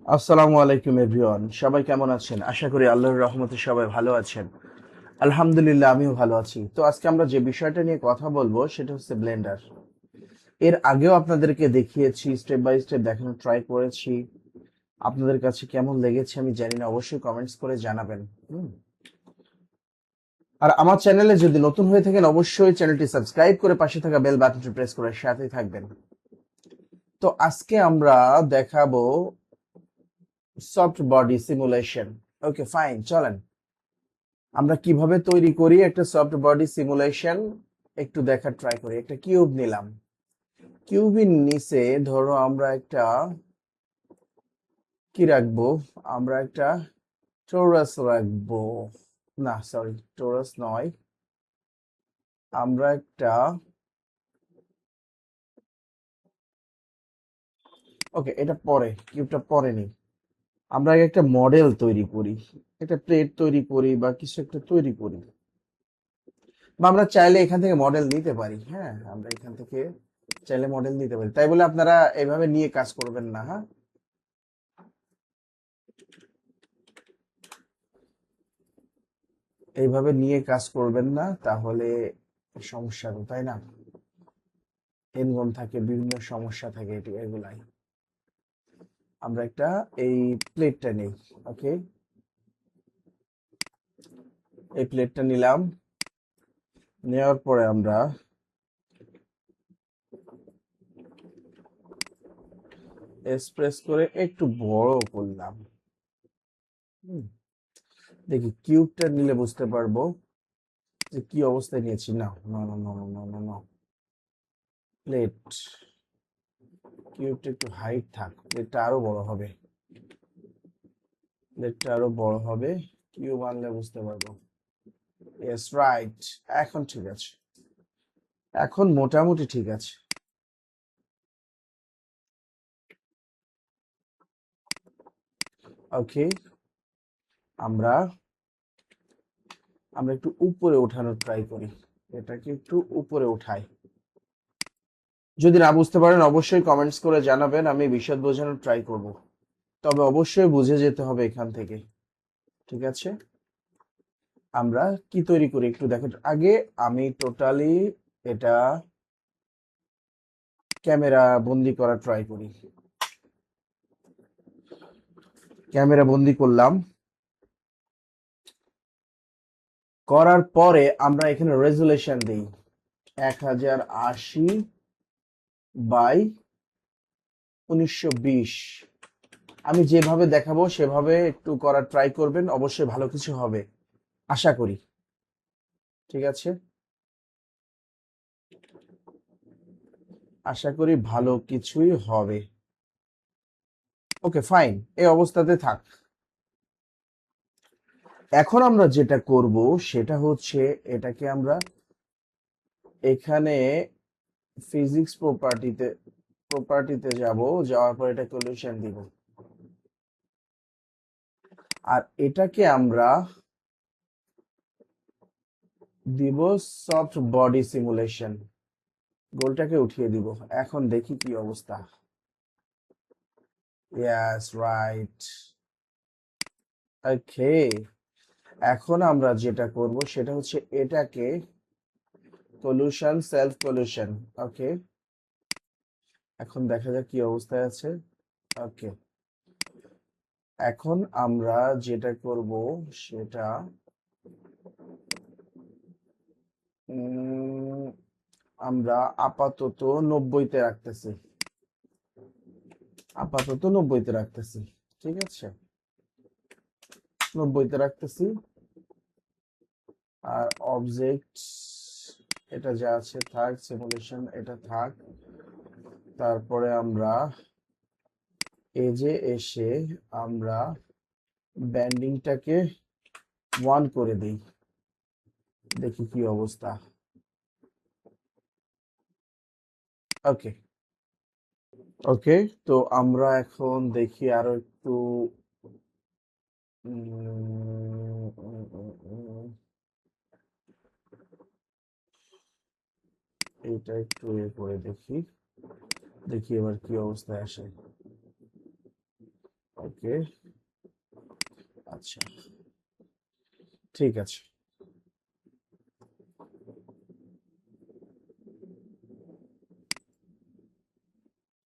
আসসালামু আলাইকুম এভরিওয়ান, সবাই কেমন আছেন? আশা করি আল্লাহর রহমতে সবাই ভালো আছেন। আলহামদুলিল্লাহ, আমিও ভালো আছি। তো আজকে আমরা যে বিষয়টা নিয়ে কথা বলবো সেটা হচ্ছে ব্লেন্ডার। এর আগেও আপনাদেরকে দেখিয়েছি, স্টেপ বাই স্টেপ দেখানোর ট্রাই করেছি। আপনাদের কাছে কেমন লেগেছে আমি জানি না, অবশ্যই কমেন্টস করে জানাবেন। হুম। আর আমার চ্যানেলে যদি নতুন হয়ে থাকেন অবশ্যই চ্যানেলটি সাবস্ক্রাইব করে পাশে থাকা বেল বাটনটি প্রেস করে সাথেই থাকবেন। তো আজকে আমরা দেখাবো soft body simulation. Okay fine, চলেন আমরা কিভাবে তৈরি করি একটা সফট বডি সিমুলেশন একটু দেখার ট্রাই করি। একটা কিউব নিলাম, কিউবের নিচে ধরো আমরা একটা কি রাখবো, আমরা একটা টোরাস রাখবো। না সরি, টোরাস নয়, আমরা একটা ওকে এটা পরে, কিউবটা পরে নি। আমরা আগে একটা মডেল তৈরি করি, একটা প্লেট তৈরি করি বা কিছু একটা তৈরি করি, বা আমরা চাইলে এখান থেকে মডেল নিতে পারি। হ্যাঁ, আমরা এখান থেকে চাইলে মডেল নিতে পারি, তাই বলে আপনারা এভাবে নিয়ে কাজ করবেন না। হ্যাঁ, এইভাবে নিয়ে কাজ করবেন না, তাহলে সমস্যা হবে, তাই না? এনগন থাকে, বিভিন্ন সমস্যা থাকে, এগুলাই। আমরা একটা এই প্লেটটা নেই। ওকে, এই প্লেটটা নিলাম, নেওয়ার পরে আমরা এক্সপ্রেস করে একটু বড় করলাম। হুম, দেখি কিউবটা নিলে বুঝতে পারবো যে কি অবস্থায় নিয়েছি। না না না না না না না, প্লেট, কিউবটা একটু হাইট থাক, প্লেটটা আরো বড় হবে, প্লেটটা আরো বড় হবে, কিউব আনলে বুঝতে পারবো। ইয়েস রাইট, এখন ঠিক আছে, এখন মোটামুটি ঠিক আছে। ওকে, আমরা আমরা একটু উপরে ওঠানোর ট্রাই করি, এটাকে একটু উপরে উঠাই। যদি না বুঝতে পারেন অবশ্যই কমেন্টস করে জানাবেন, আমি বিশদ বোঝানোর ট্রাই করব। তবে অবশ্যই বুঝে যেতে হবে এখান থেকে। ঠিক আছে, আমরা কি তৈরি করি একটু দেখেন আগে। আমি টোটালি এটা ক্যামেরা বন্দি করার ট্রাই করি। ক্যামেরা বন্দি করলাম, করার পরে আমরা এখানে রেজুলেশন দিই 1080 বাই 1920। আমি যেভাবে দেখাবো সেভাবে একটু করার ট্রাই করবেন, অবশ্যই ভালো কিছু হবে আশা করি। ঠিক আছে, আশা করি ভালো কিছুই হবে। ওকে ফাইন, এই অবস্থাতে থাক। এখন আমরা যেটা করব সেটা হচ্ছে এটাকে আমরা এখানে ফিজিক্স প্রপার্টিতে যাব, যাওয়ার পর এটা সলিউশন দিব। আর এটাকে আমরা দিব সফট বডি সিমুলেশন, গোলটাকে উঠিয়ে দিব। এখন দেখি কি অবস্থা। Yes right. ওকে, এখন আমরা যেটা করব সেটা হচ্ছে এটাকে কলিউশন, সেলফ কলিউশন। ওকে, এখন দেখা যাক কি অবস্থায় আছে। ওকে, এখন আমরা যেটা করব সেটা উম, আমরা আপাতত 90-তে রাখতেছি, আপাতত 90-তে রাখতেছি। ঠিক আছে, 90-তে রাখতেছি। আর অবজেক্ট এটা যা আছে থাক, সিমুলেশন এটা থাক। তারপরে আমরা এজে এসে আমরা ব্যান্ডিংটাকে 1 করে দিই, দেখি কি অবস্থা। ওকে, ওকে, তো আমরা এখন দেখি আরো একটু উম, উম, উম, উম, এটা একটু করে দেখি, দেখি এবার কি অবস্থায় আসে। ওকে, আচ্ছা, ঠিক আছে।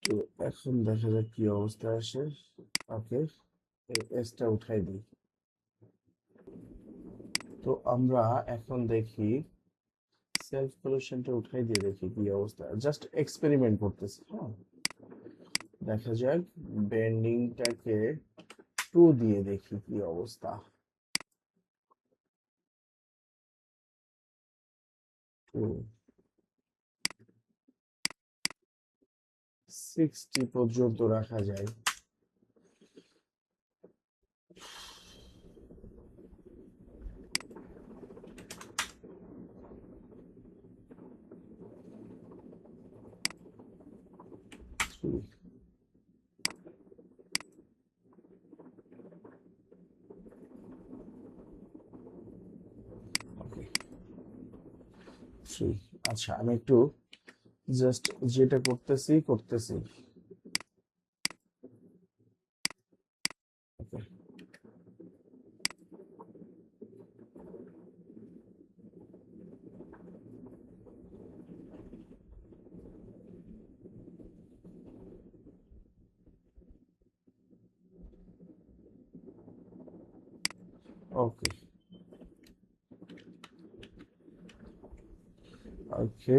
তো এখন দেখা যাক কি অবস্থা আসে। ওকে, এই এসটা উঠাই দিই। তো আমরা এখন দেখি সেলফ পলিউশনটা উঠাই দিয়ে দেখি কি অবস্থা, জাস্ট এক্সপেরিমেন্ট করতেছি। হ্যাঁ, দেখা যাক বেন্ডিংটাকে 2 দিয়ে দেখি কি অবস্থা। 2 60 পর্যন্ত রাখা যায়। ওকে, 3। আচ্ছা, আমি একটু জাস্ট যেটা করতেছি। ওকে, ওকে, ওকে।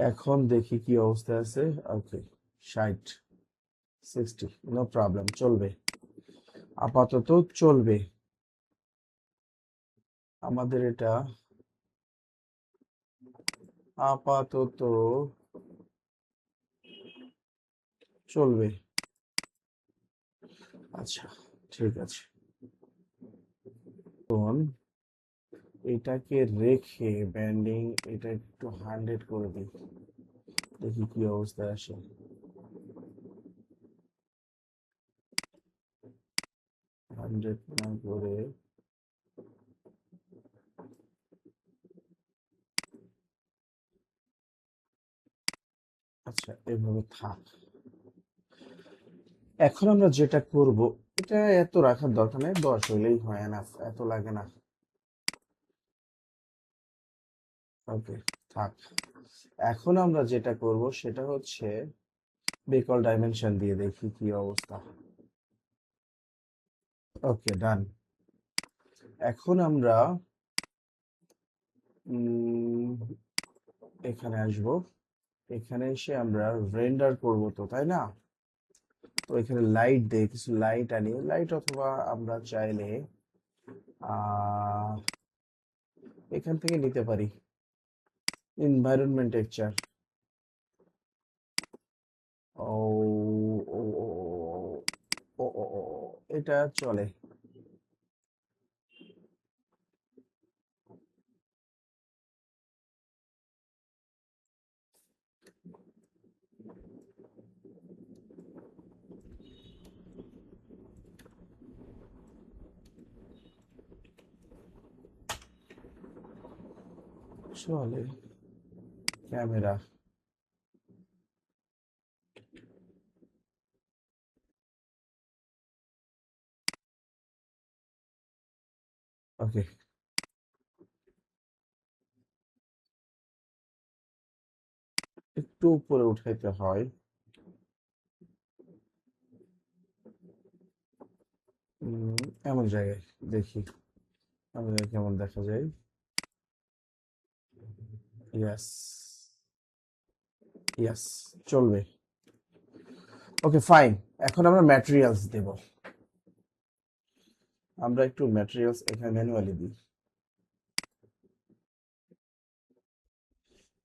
এখন দেখি কি অবস্থা আছে। ওকে, 60, 60, নো প্রবলেম, চলবে, আপাতত চলবে। আমাদের এটা আপাতত চলবে। আচ্ছা, ঠিক আছে। এখন এটাকে রেখে ব্যান্ডিং এটা একটু 100 করে দিই, দেখি কি অবস্থায় আসে। 100 না করে আচ্ছা, এভাবে থাক। এখন আমরা যেটা করব, এটা এত রাখার দরকার নেই, 10 হইলেই হয় না, এত লাগে না। ওকে, থাক। এখন আমরা যেটা করব সেটা হচ্ছে বেকল ডাইমেনশন দিয়ে দেখি কি অবস্থা। ওকে, ডান। এখন আমরা এখানে আসব। এখানে এসে আমরা রেন্ডার করব তো, তাই না? তো এখানে লাইট দেই, কিছু লাইট আনি, লাইট অথবা আমরা চাইলে আহ এখান থেকে নিতে পারি এনভায়রনমেন্ট টেক্সচার। ও ও ও ও ও ও, এটা চলে। চলে ক্যামেরা। ওকে, একটু উপরে উঠাইতে হয়। এমন জায়গায় দেখি আমাদের কেমন দেখা যায়। ইয়াস, ইয়াস, চলবে। ওকে, ফাইন। এখন আমরা ম্যাটেরিয়ালস দেব। আমরা একটু ম্যাটেরিয়ালস এখানে ম্যানুয়ালি দিই।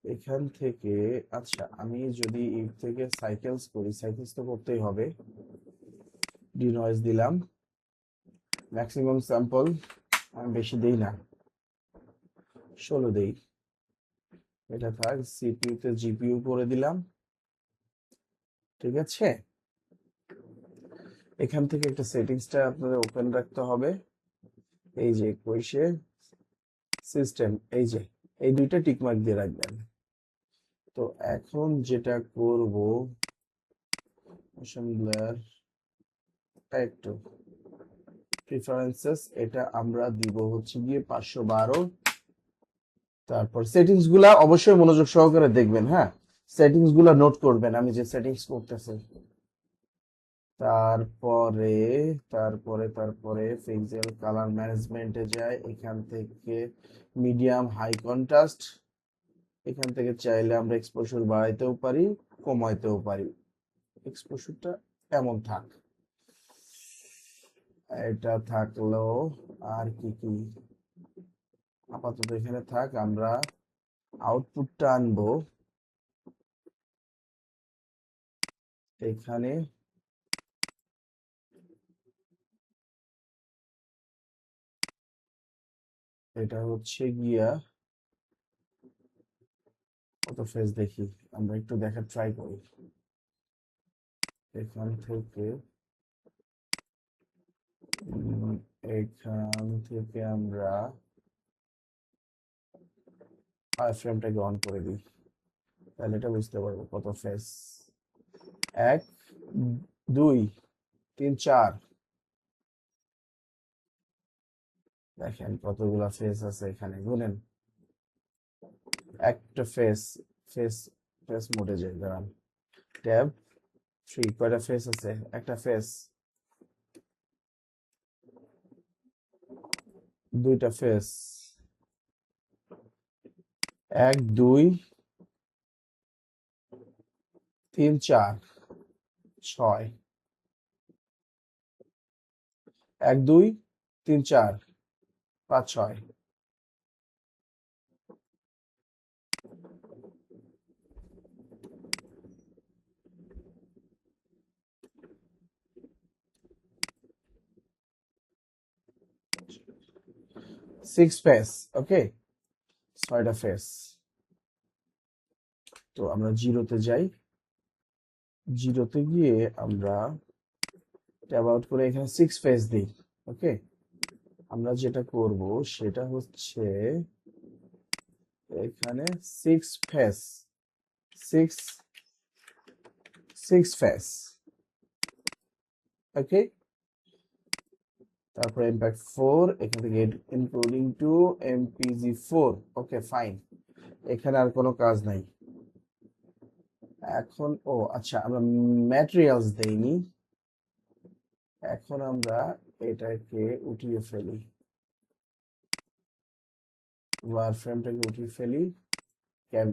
এখান থেকে আচ্ছা, আমি যদি এর থেকে সাইকেলস করি, সাইকেলস তো করতেই হবে। ডিনয়েজ দিলাম, ম্যাক্সিমাম স্যাম্পল আমি বেশি দেই না, 16 দেই। এটা থাক, সিপিইউ তে জিপিইউ করে দিলাম। ঠিক আছে, এখান থেকে একটা সেটিংসটা আপনাদের ওপেন রাখতে হবে। এই যে 21 সিস্টেম, এই যে এই দুইটা টিকমার্ক দিয়ে রাখবেন। তো এখন যেটা করব ব্লার একটু প্রিফারেন্সেস, এটা আমরা দিব হচ্ছে গিয়ে 512। তারপর সেটিংস গুলা অবশ্যই মনোযোগ সহকারে দেখবেন, হ্যাঁ, সেটিংস গুলা নোট করবেন আমি যে সেটিংস করতেছি। তারপরে তারপরে পিক্সেল কালার ম্যানেজমেন্টে যায়, এখান থেকে মিডিয়াম হাই কন্ট্রাস্ট, এখান থেকে চাইলে আমরা এক্সপোজার বাড়াইতেও পারি কমাইতেও পারি। এক্সপোজারটা এমন থাক, এটা থাকলো। আর কি কি আপাতত এখানে থাক, আমরা আউটপুটটা আনবো এখানে। এটা হচ্ছে গিয়া কত ফেজ দেখি, আমরা একটু দেখার ট্রাই করি। এখান থেকে এখান থেকে আমরা ফ্রেমটাকে অন করে দিই, তাহলে এটা বুঝতে পারবো কত ফেজ। 1 2 3 4, দেখেন কতগুলা ফেজ আছে এখানে, গুনেন। একটা ফেজ, ফেজ ফেজ মোডে যাই, দাঁড়ান। ট্যাব 3, কয়টা ফেজ আছে? একটা ফেজ, দুইটা ফেজ, 1 2 3 4 6, 1 2 3 4 5 6, 6 ফেজ। ওকে, 6টা ফেজ। তো আমরা জিরোতে যাই, জিরোতে গিয়ে আমরা ট্যাব আউট করে এখানে 6 ফেজ দিই। ওকে, আমরা যেটা করব সেটা হচ্ছে এখানে 6 ফেজ, 6 ফেজ। ওকে, তারপর ইম্প্যাক্ট 4, এখান থেকে including two MPG4। Okay fine, এখানে আর কোনো কাজ নাই। এখন ও আচ্ছা, আমরা ম্যাটেরিয়ালস দেইনি, এখন আমরা এটাকে উঠিয়ে ফেলি, ওয়ার ফ্রেমটাকে উঠিয়ে ফেলি। ক্যাব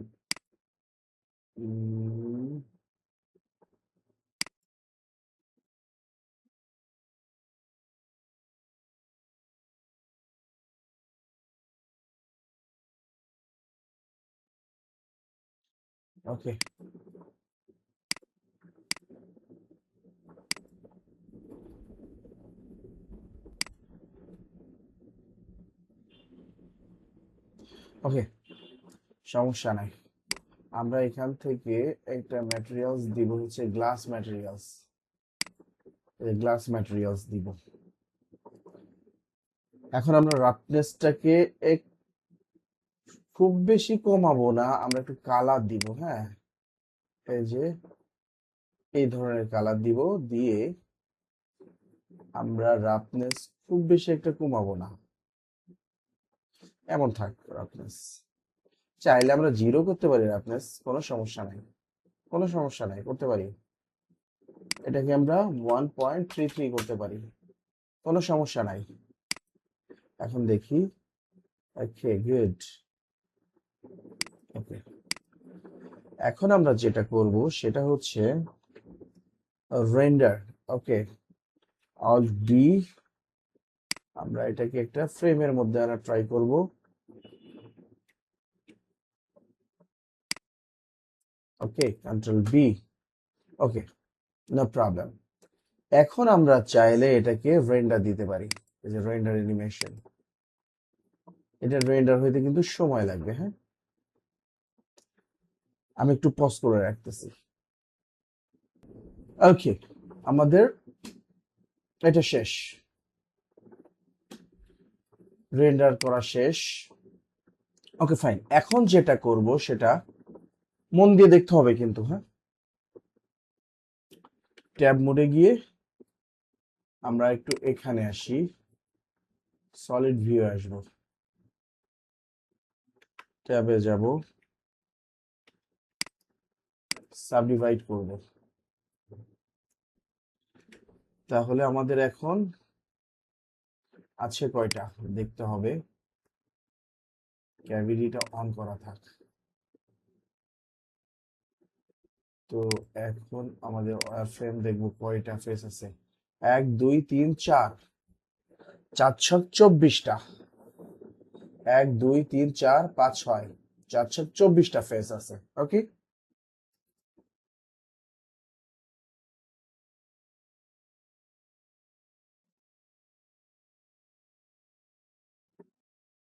ওকে, ওকে, সমস্যা নাই। আমরা এখান থেকে একটা ম্যাটেরিয়ালস দিব হচ্ছে গ্লাস ম্যাটেরিয়ালস, গ্লাস ম্যাটেরিয়ালস দিব। এখন আমরা রাফনেসটাকে খুব বেশি কমাবো না, আমরা একটু কালার দিব, হ্যাঁ, এই যে এই ধরনের কালার দিব, দিয়ে আমরা রাফনেস খুব বেশি একটা কমাবো না, এমন থাক রাফনেস। চাইলে আমরা 0 করতে পারি রাফনেস, কোনো সমস্যা নাই, কোনো সমস্যা নাই, করতে পারি। এটাকে আমরা 1.33 করতে পারি, কোনো সমস্যা নাই। এখন দেখি, ওকে গুড। ওকে, এখন আমরা যেটা করব সেটা হচ্ছে রেন্ডার। ওকে, অল্ট ডি, আমরা এটাকে একটা ফ্রেমের মধ্যে আনা ট্রাই করব। ওকে, কন্ট্রোল বি। ওকে, নো প্রবলেম। এখন আমরা চাইলে এটাকে রেন্ডার দিতে পারি, এই যে রেন্ডার অ্যানিমেশন, এটা রেন্ডার হইতে কিন্তু সময় লাগবে, হ্যাঁ, আমি একটু পজ করে রাখতেছি। ওকে, আমাদের এটা শেষ, রেন্ডার করা শেষ। ওকে ফাইন, এখন যেটা করব সেটা মন দিয়ে দেখতে হবে কিন্তু, হ্যাঁ, ট্যাব মোডে গিয়ে আমরা একটু এখানে আসি, সলিড ভিউ আসবো, ট্যাবে যাব, সাবডিভাইড করব। তাহলে আমাদের এখন আছে কয়টা দেখতে হবে, ক্যাভিটিটা অন করা থাক। তো এখন আমাদের ওয়্যারফ্রেম দেখবো কয়টা ফেস আছে, 1 2 3 4, 424টা, 1 2 3 4 5 6, 424টা ফেস আছে। ওকে,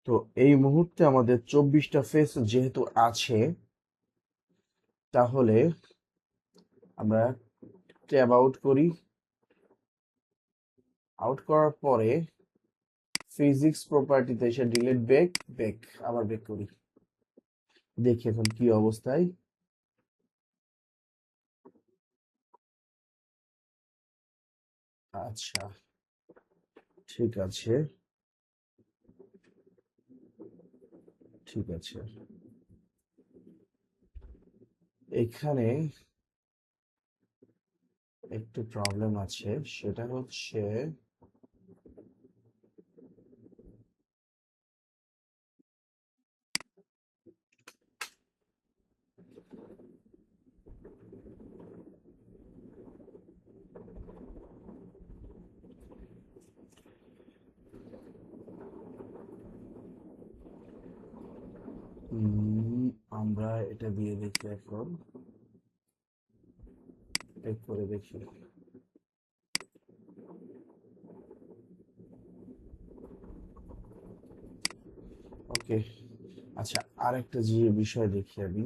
তো এই মুহূর্তে আমাদের 24টা ফেস যেহেতু আছে, তাহলে আমরা ট্যাব আউট করি, আউট করার পরে ফিজিক্স প্রপার্টিতে এসে ডিলিট ব্যাক, ব্যাক আবার ব্যাক করি, দেখি এখন কি অবস্থায়। আচ্ছা, ঠিক আছে, ঠিক আছে। এখানে একটু প্রবলেম আছে, সেটা হচ্ছে আমরা এটা দিয়ে দেখি, এখন চেক করে দেখি। ওকে, আচ্ছা, আরেকটা যে বিষয় দেখি আমি,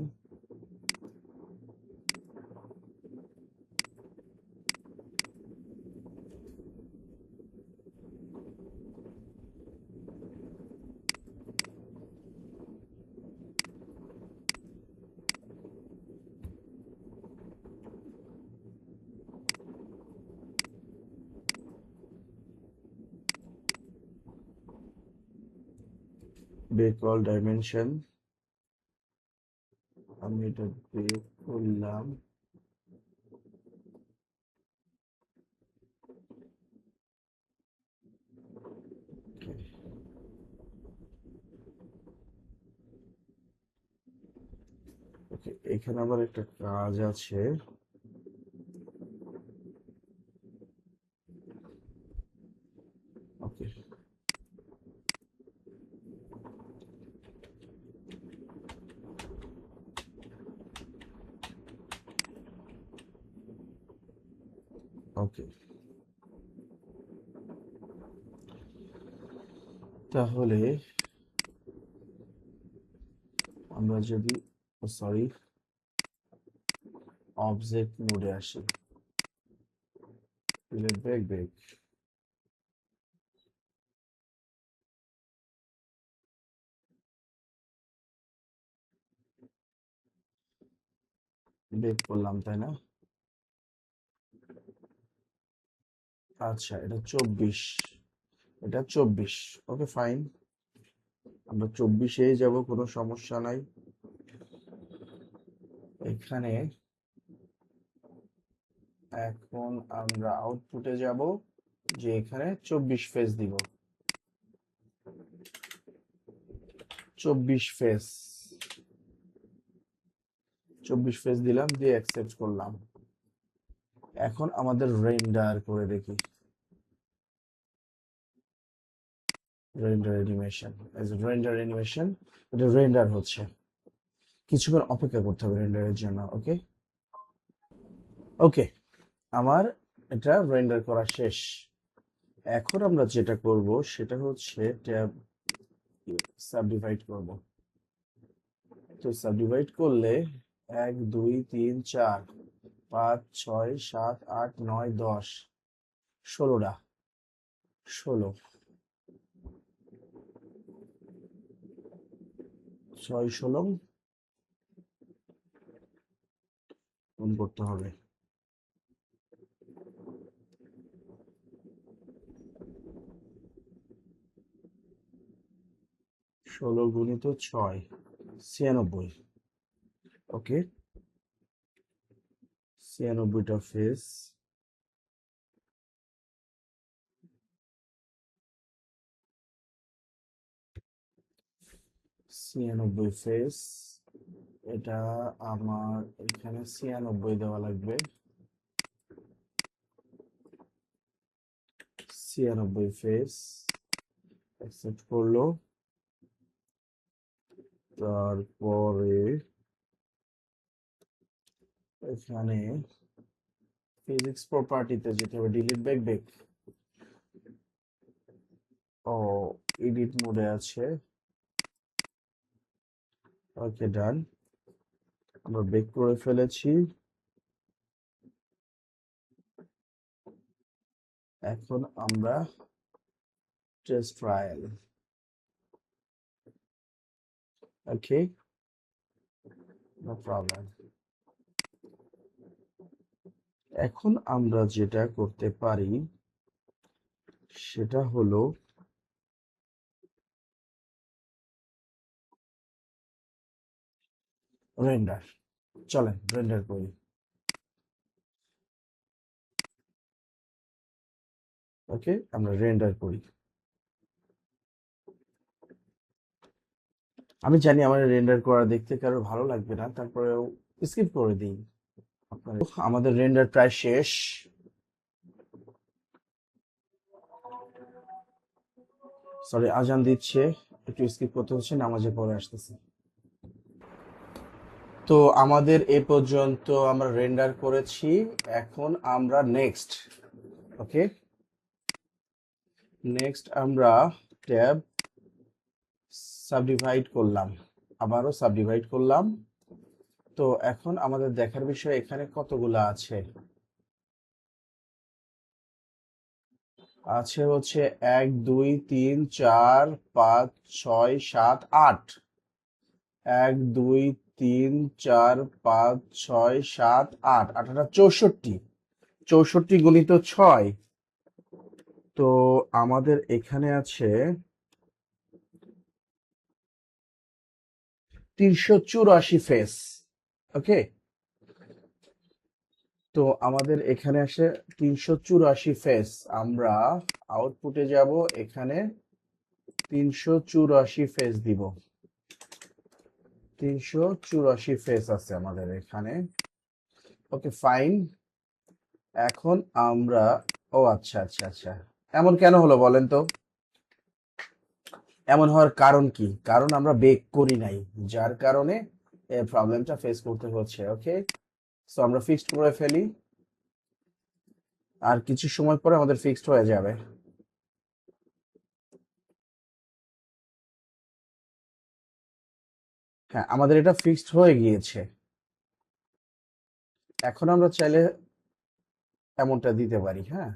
বেক অল ডাইমেনশন, আমি এটা বেক করলাম। ওকে, এখানে আবার একটা কাজ আছে। ওকে, ওকে, তাহলে আমরা যদি, সরি, অবজেক্ট মোডে আসি, ডিলিট ব্যাক, ব্যাক, ব্যাক করলাম, তাই না? আচ্ছা, এটা 24, এটা 24। ওকে, ফাইন, আমরা 24-এই যাব, কোনো সমস্যা নাই। এখানে এখন আমরা আউটপুটে যাব, যে এখানে 24 ফেজ দিব, 24 ফেজ, 24 ফেজ দিলাম, দিয়ে অ্যাকসেপ্ট করলাম। এখন আমাদের রেন্ডার করে দেখি, রেন্ডার অ্যানিমেশন, রেন্ডার অ্যানিমেশন, এটা রেন্ডার হচ্ছে, কিছুক্ষণ অপেক্ষা করতে হবে রেন্ডারের জন্য। ওকে, ওকে, আমার এটা রেন্ডার করা শেষ। এখন আমরা যেটা করব সেটা হচ্ছে ট্যাব সাবডিভাইড করব। তো সাবডিভাইড করলে 1 2 3 4 5 6 7 8 9 10, 16টা, 16, 6 16 গুণ করতে হবে। 16 গুণিত 6 96। ওকে, 96টা ফেস। ছিয়ানব্বই ফেস, এটা আমার এখানে 96 দেওয়া লাগবে। 96 ফেস অ্যাকসেপ্ট করলো। তারপরে এখানে ফিজিক্স প্রপার্টিতে যেতে হবে, ডিলিট ব্যাক। ও, এডিট মোডে আছে। ওকে, ডান। আমরা ব্যাক করে ফেলেছি। এখন আমরা টেস্ট ট্রায়াল। ওকে, নো প্রবলেম। এখন আমরা যেটা করতে পারি সেটা হলো রেন্ডার। চলেন রেন্ডার করি। ওকে, আমরা রেন্ডার করি। আমি জানি আমার রেন্ডার করা দেখতে কারো ভালো লাগবে না, তারপরেও স্কিপ করে দিই। আমাদের রেন্ডার প্রায় শেষ। সরি, আজান দিচ্ছে, একটু স্কিপ করতে হচ্ছে, নামাজে পড়ে আসতেছে। তো আমাদের এ পর্যন্ত আমরা রেন্ডার করেছি। এখন আমরা নেক্সট। ওকে, নেক্সট আমরা ট্যাব সাবডিভাইড করলাম, আবারও সাবডিভাইড করলাম। তো এখন আমাদের দেখার বিষয় এখানে কতগুলো আছে। আছে হচ্ছে 1 2 3 4 5 6 7 8। 1 2 3 4 5 6 7 8, 8টা 64। 64 গুণিত 6। তো আমাদের এখানে আছে 384 ফেস। ওকে, তো আমাদের এখানে আসে 384 ফেস। আমরা আউটপুটে যাব, এখানে 384 ফেস দিব। 384 ফেস আছে আমাদের এখানে। ওকে, ফাইন। এখন আমরা, ও আচ্ছা আচ্ছা আচ্ছা, এমন কেন হলো বলেন তো? এমন হওয়ার কারণ কি? কারণ আমরা বেক করি নাই, যার কারণে এই প্রবলেমটা ফেস করতে হচ্ছে। ওকে, সো আমরা ফিক্সড করে ফেলি, আর কিছু সময় পরে আমাদের ফিক্সড হয়ে যাবে। হ্যাঁ, আমাদের এটা ফিক্সড হয়ে গিয়েছে। এখন আমরা চাইলে এমনটা দিতে পারি। হ্যাঁ,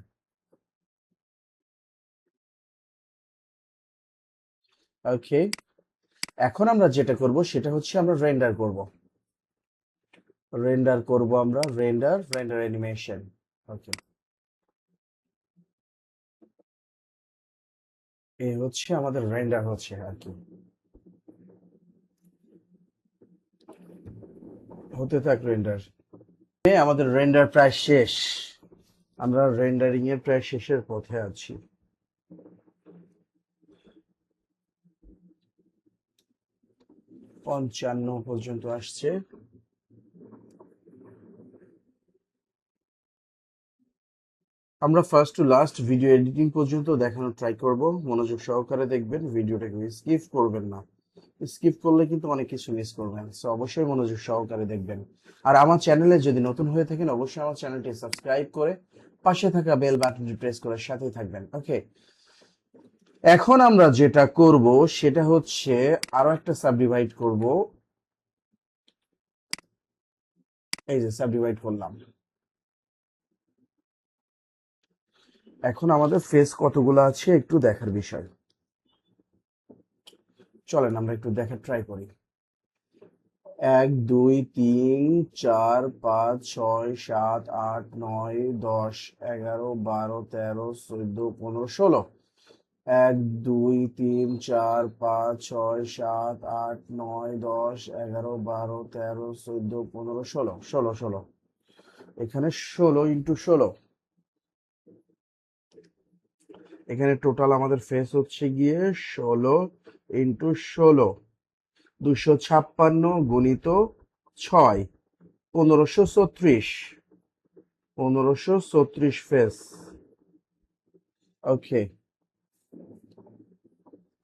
ওকে। এখন আমরা যেটা করব সেটা হচ্ছে আমরা রেন্ডার করব। আমরা রেন্ডার অ্যানিমেশন। ওকে, এই হচ্ছে আমাদের রেন্ডার হচ্ছে আর কি, হতে থাক রেন্ডার। আমাদের রেন্ডার প্রায় শেষ। আমরা রেন্ডারিং এর প্রায় শেষের পথে আছি। 55 পর্যন্ত আসছে। আমরা first to last video editing পর্যন্ত দেখানোর ট্রাই করব। মনোযোগ সহকারে দেখবেন, ভিডিওটাকে স্কিপ করবেন না। স্কিপ করলে কিন্তু অনেক কিছু মিস করবেন, সো অবশ্যই মনোযোগ সহকারে দেখবেন। আর আমার চ্যানেলে যদি নতুন হয়ে থাকেন, অবশ্যই আমার চ্যানেলটি সাবস্ক্রাইব করে পাশে থাকা বেল বাটনটি প্রেস করে সাথেই থাকবেন। ওকে, এখন আমরা যেটা করব সেটা হচ্ছে আরো একটা সাবডিভাইড করব। এই যে সাবডিভাইড করলাম। এখন আমাদের ফেস কতগুলো আছে একটু দেখার বিষয়। চলেন আমরা একটু দেখার ট্রাই করি। 1 2 3 4 5 6 7 8 9 10 11 12 13 14 15 16। এক, দুই, তিন, চার, পাঁচ, ছয়, সাত, আট, নয়, 10, 11, 12, 13, 14, 15, 16, 16, 16। এখানে 16 × 16। এখানে টোটাল আমাদের ফেস হচ্ছে গিয়ে 16 × 16, 256 গুণিত 6, 1534। 1534 ফেস। ওকে,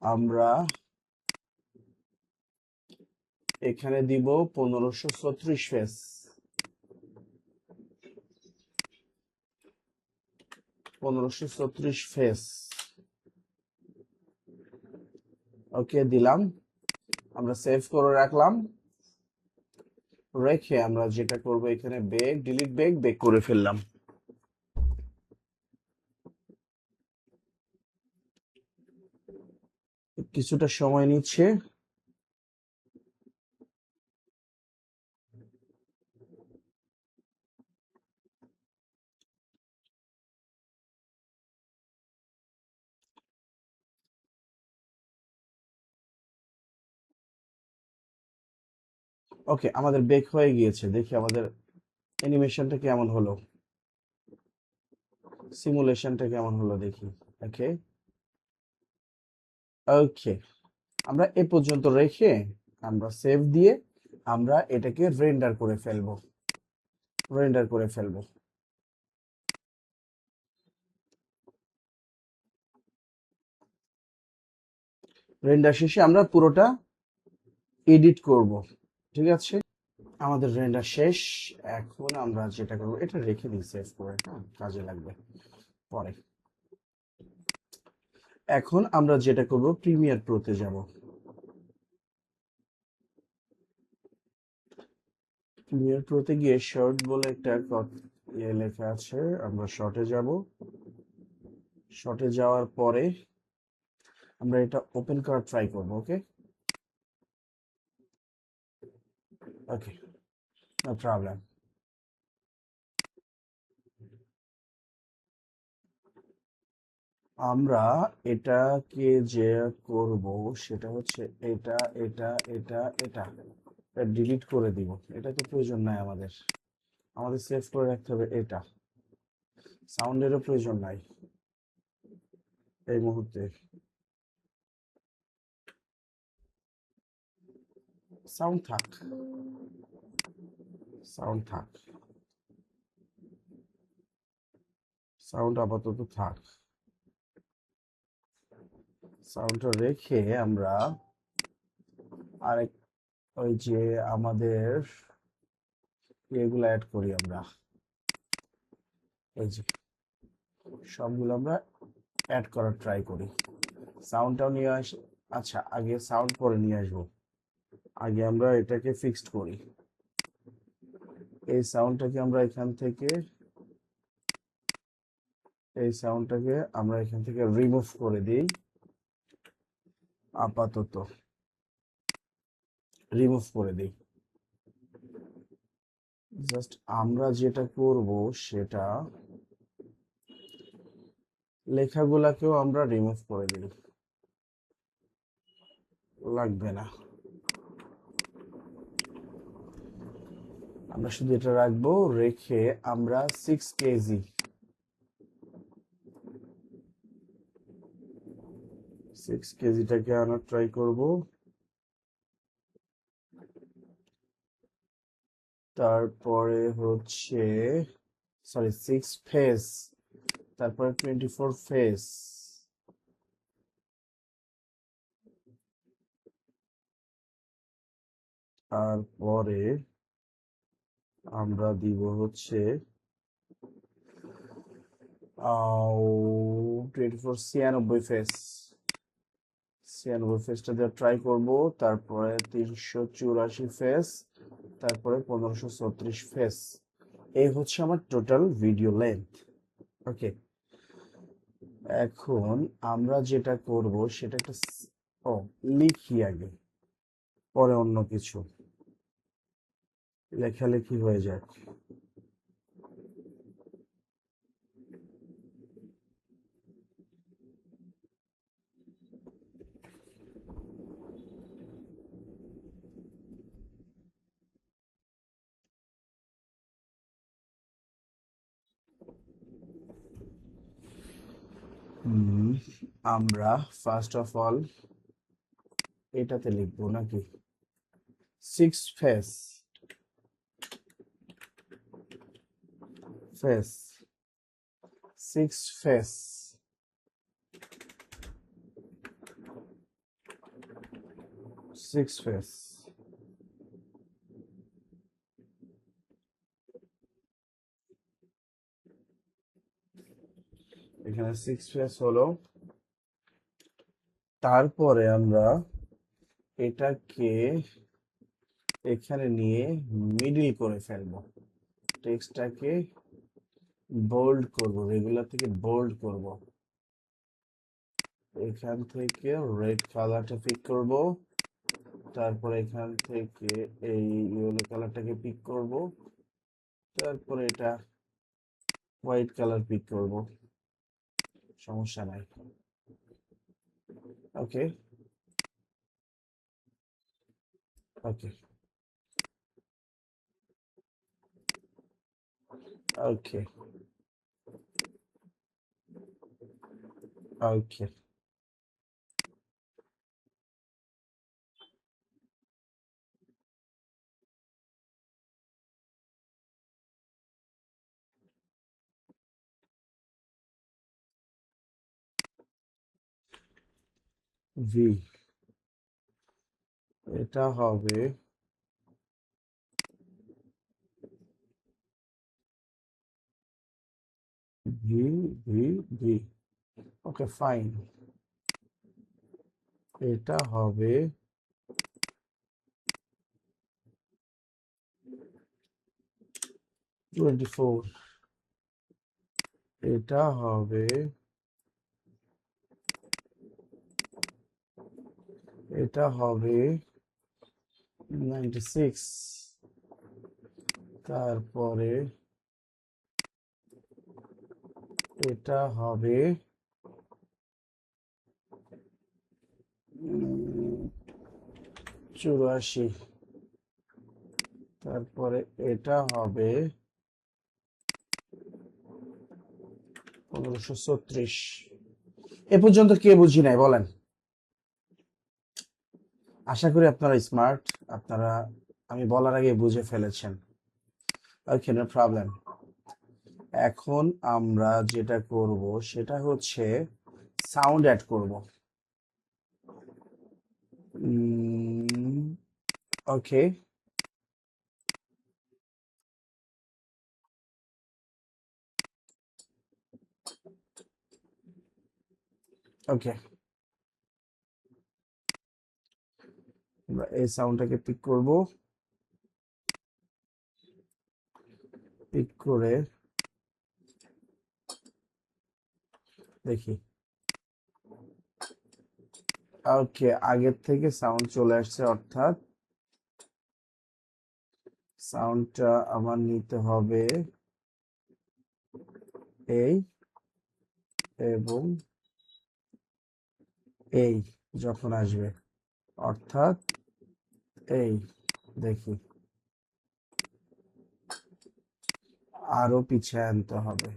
আমরা এখানে দিব 1534 ফেস। 1534 ফেস। ওকে, দিলাম। আমরা সেভ করে রাখলাম। রেখে আমরা যেটা করব, এখানে বেক, ডিলিট বেক, বেক করে ফেললাম। কিছুটা সময় নিচ্ছে। ওকে, আমাদের বেক হয়ে গিয়েছে। দেখি আমাদের অ্যানিমেশনটা কেমন হলো, সিমুলেশনটা কেমন হলো দেখি। ওকে, ওকে, আমরা এ পর্যন্ত রেখে আমরা সেভ দিয়ে আমরা এটাকে রেন্ডার করে ফেলবো। রেন্ডার করে ফেলবো। রেন্ডার শেষে আমরা পুরোটা এডিট করব। ঠিক আছে, আমাদের রেন্ডার শেষ। এখন আমরা যেটা করবো, এটা রেখে দিই সেভ করে, হ্যাঁ, কাজে লাগবে পরে। এখন আমরা যেটা করব, প্রিমিয়ার প্রোতে যাব। প্রিমিয়ার প্রোতে গিয়ে শর্ট বলে একটা লেখা আছে, আমরা শর্টে যাব। শর্টে যাওয়ার পরে আমরা এটা ওপেন করার ট্রাই করব। ওকে, ওকে, নো প্রবলেম। আমরা এটাকে যে করব সেটা হচ্ছে এটা, এটা, এটা, এটা ডিলিট করে দিব। এটা তো প্রয়োজন নাই আমাদের। আমাদের সেভ করে রাখতে হবে এটা। সাউন্ডেরও প্রয়োজন নাই এই মুহূর্তে। সাউন্ড থাক, সাউন্ড থাক, সাউন্ড আপাতত থাক। সাউন্ডটা রেখে আমরা আরেক, ওই যে আমাদের এগুলো অ্যাড করি আমরা। এই যে সবগুলো আমরা অ্যাড করার ট্রাই করি। সাউন্ডটাও নিয়ে আসি। আচ্ছা, আগে সাউন্ড পরে নিয়ে আসবো। আগে আমরা এটাকে ফিক্সড করি। এই সাউন্ডটাকে আমরা এখান থেকে, এই সাউন্ডটাকে আমরা এখান থেকে রিমুভ করে দিই। আপাতত রিমুভ করে দিই। জাস্ট আমরা যেটা করব সেটা, লেখাগুলাকেও আমরা রিমুভ করে দিই, লাগবে না। আমরা শুধু এটা রাখবো। রেখে আমরা 6 কেজি, 6 কেজিটাকে আনার ট্রাই করব। তারপরে হচ্ছে, সরি, 6 ফেস, তারপরে 24 ফেস। তারপরে আমরা দিব হচ্ছে 96 ফেস। 96 ফেসটা দিয়ে ট্রাই করব। তারপরে 384 ফেস, তারপরে 1536 ফেস। এই হচ্ছে আমার টোটাল ভিডিও লেন্থ। ওকে, এখন আমরা যেটা করব সেটা একটা ও, লিখি আগে, পরে অন্য কিছু লেখালেখি হয়ে যায়। আমরা ফার্স্ট অফ অল এটাতে লিখবো নাকি six face face six face six face এখানে সিক্স ফেস হলো তারপরে আমরা এটাকে এখানে নিয়ে মিডিল করে ফেলবো টেক্সটটাকে বোল্ড করব রেগুলার থেকে বোল্ড করব এখান থেকে রেড কালারটা পিক করব তারপরে এখান থেকে এই ইয়েলো কালারটাকে পিক করব তারপরে এটা হোয়াইট কালার পিক করব সমস্যা নাই ওকে ওকে ওকে ওকে ভি এটা হবে V V V okay fine এটা হবে 24 এটা হবে এটা হবে 96 তারপরে এটা হবে 84 তারপরে এটা হবে 1536 এ পর্যন্ত কে বুঝি নাই বলেন আশা করি আপনারা স্মার্ট আপনারা আমি বলার আগে বুঝে ফেলেছেন ওকে নো প্রবলেম এখন আমরা যেটা করব সেটা হচ্ছে সাউন্ড অ্যাড করব ওকে ওকে আমরা এই সাউন্ডটাকে পিক করব পিক করে দেখি ওকে আগের থেকে সাউন্ড চলে আসছে অর্থাৎ সাউন্ডটা আমার নিতে হবে এই এবং এই যখন আসবে অর্থাৎ এই দেখি আরো পিছিয়ে আনতে হবে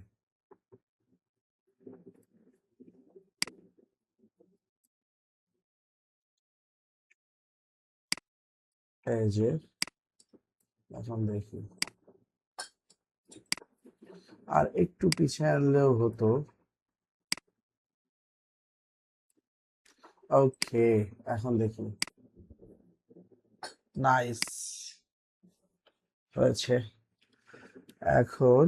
এই যে এখন দেখি আর একটু পিছিয়ে আনলেও হতো ওকে এখন দেখি নাইস হয়েছে এখন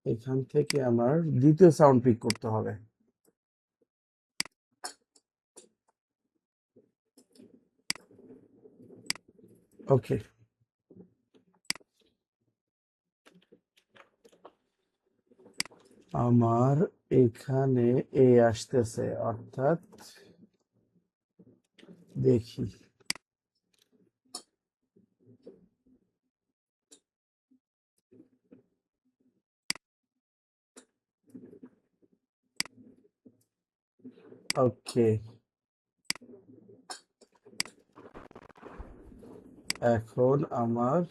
এখান থেকে আমার দ্বিতীয় সাউন্ড পিক করতে হবে ওকে আমার এখানে এ আসতেছে অর্থাৎ দেখি ওকে এখন আমার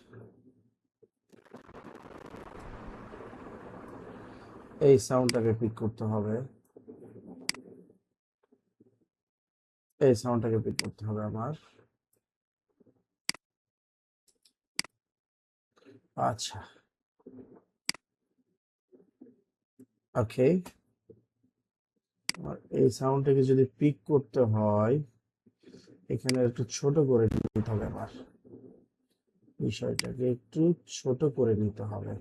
এই সাউন্ডটাকে পিক করতে হবে, এই সাউন্ডটাকে পিক করতে হবে আমার। আচ্ছা, ওকে। এই সাউন্ডটাকে যদি পিক করতে হয়, এখানে একটু ছোট করে নিতে হবে আমার, বিষয়টাকে একটু ছোট করে নিতে হবে।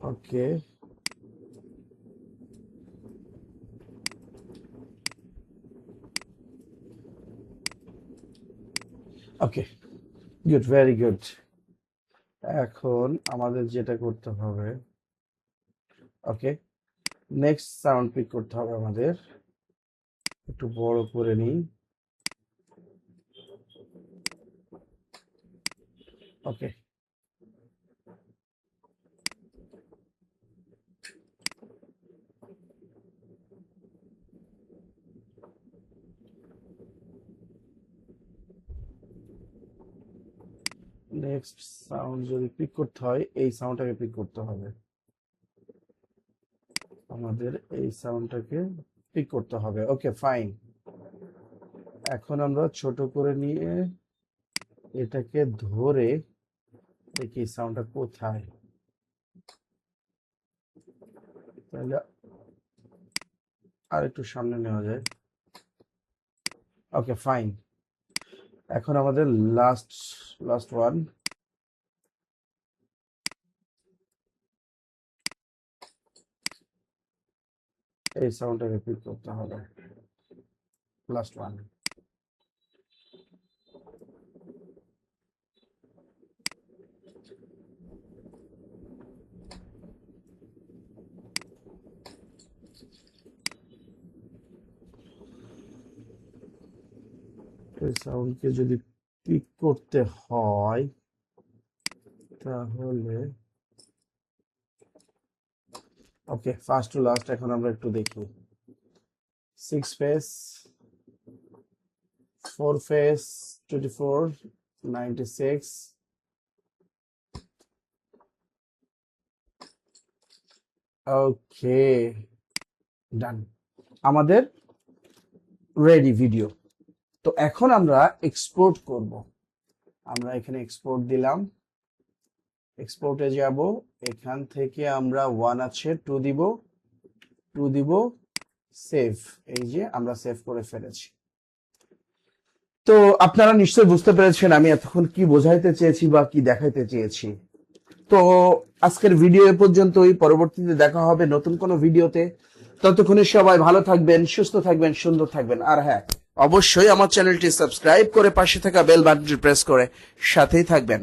ওকে, ওকে, গুড, ভেরি গুড। এখন আমাদের যেটা করতে হবে, ওকে, নেক্সট সাউন্ড পিক করতে হবে আমাদের, একটু বড় করে নিই। ওকে, নেক্সট সাউন্ড যদি পিক করতে হয়, এই সাউন্ডটাকে পিক করতে হবে আমাদের, এই সাউন্ডটাকে পিক করতে হবে। ওকে, ফাইন। এখন আমরা ছোট করে নিয়ে এটাকে ধরে দেখি সাউন্ডটা কোথায়, তাহলে আর একটু সামনে নেওয়া যায়। ওকে, ফাইন। এখন আমাদের লাস্ট লাস্ট ওয়ান, এই সাউন্ডটাকে পিক করতে হবে, লাস্ট ওয়ান। এই সাউন্ডকে যদি পিক করতে হয় তাহলে, ওকে, ফার্স্ট টু লাস্ট এখন আমরা একটু দেখি। 6 ফেস, 4 ফেস, 24, 96, ওকে, ডান। আমাদের রেডি ভিডিও। তো এখন আমরা এক্সপোর্ট করব। আমরা এখানে এক্সপোর্ট দিলাম, এক্সপোর্টে যাব, এখান থেকে আমরা 1 আছে 2 দিব, 2 দিব, সেভ। এই যে আমরা সেভ করে ফেলেছি। তো আপনারা নিশ্চয়ই বুঝতে পেরেছেন আমি এতক্ষণ কি বোঝাইতে চেয়েছি বা কি দেখাইতে চেয়েছি। তো আজকের ভিডিও এ পর্যন্তই, পরবর্তীতে দেখা হবে নতুন কোনো ভিডিওতে। ততক্ষণে সবাই ভালো থাকবেন, সুস্থ থাকবেন, সুন্দর থাকবেন। আর হ্যাঁ, অবশ্যই আমার চ্যানেলটি সাবস্ক্রাইব করে পাশে থাকা বেল বাটনটি প্রেস করে সাথেই থাকবেন।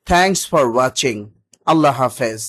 Thanks for watching. আল্লাহ হাফেজ।